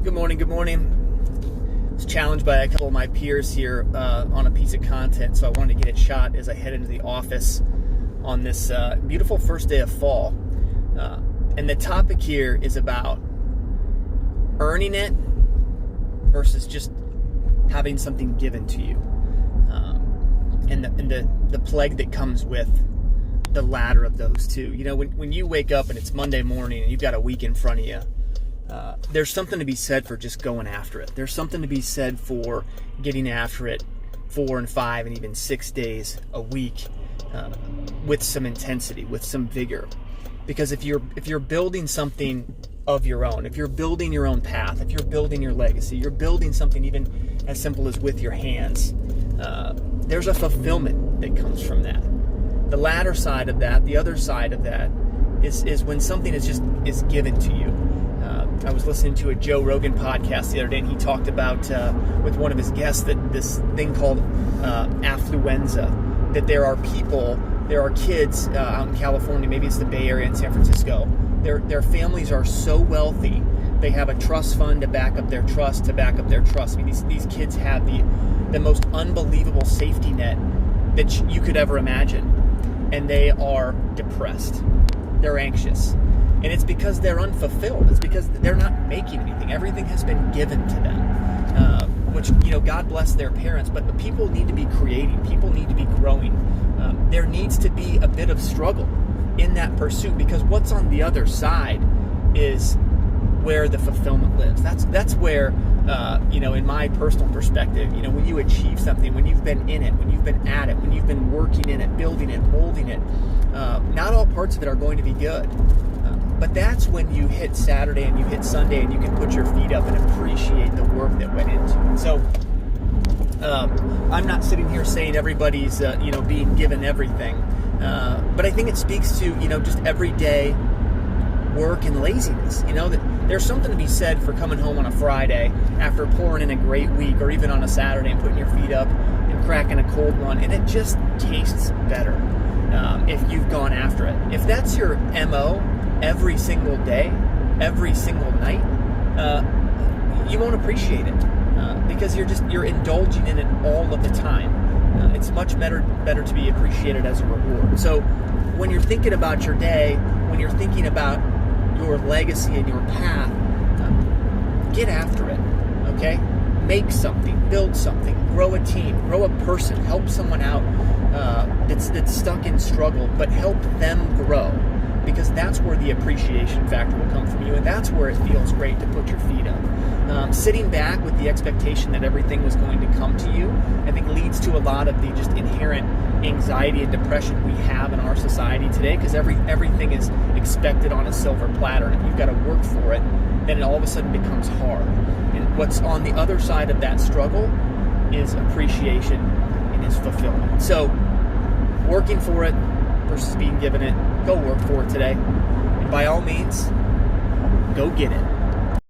Good morning. I was challenged by a couple of my peers here on a piece of content, so I wanted to get it shot as I head into the office on this beautiful first day of fall. And the topic here is about earning it versus just having something given to you, and the plague that comes with the latter of those two. You know, when you wake up and it's Monday morning and you've got a week in front of you, there's something to be said for just going after it. There's something to be said for getting after it 4 and 5 and even 6 days a week, with some intensity, with some vigor. Because if you're building something of your own, if you're building your own path, if you're building your legacy, you're building something even as simple as with your hands, there's a fulfillment that comes from that. The latter side of that, the other side of that, is when something is given to you. I was listening to a Joe Rogan podcast the other day, and he talked about with one of his guests that this thing called affluenza, that there are kids out in California, maybe it's the Bay Area and San Francisco. Their families are so wealthy, they have a trust fund to back up their trust, I mean, these kids have the most unbelievable safety net that you could ever imagine, and they are depressed. They're anxious. And it's because they're unfulfilled. It's because they're not making anything. Everything has been given to them, which, God bless their parents, but people need to be creating. People need to be growing. There needs to be a bit of struggle in that pursuit, because what's on the other side is where the fulfillment lives. That's where, in my personal perspective, when you achieve something, when you've been in it, when you've been at it, when you've been working in it, building it, molding it, not all parts of it are going to be good. But that's when you hit Saturday and you hit Sunday and you can put your feet up and appreciate the work that went into it. So I'm not sitting here saying everybody's being given everything, but I think it speaks to just everyday work and laziness. That there's something to be said for coming home on a Friday after pouring in a great week, or even on a Saturday and putting your feet up and cracking a cold one, and it just tastes better if you've gone after it. If that's your MO every single day, every single night, you won't appreciate it because you're indulging in it all of the time. It's much better to be appreciated as a reward. So when you're thinking about your day, when you're thinking about your legacy and your path, get after it. Okay, make something, build something, grow a team, grow a person, help someone out that's stuck in struggle, but help them grow. Because that's where the appreciation factor will come from you, and that's where it feels great to put your feet up. Sitting back with the expectation that everything was going to come to you, I think leads to a lot of the just inherent anxiety and depression we have in our society today, because everything is expected on a silver platter, and if you've got to work for it, then it all of a sudden becomes hard. And what's on the other side of that struggle is appreciation and is fulfillment. So working for it versus being given it, go work for it today. And by all means, go get it.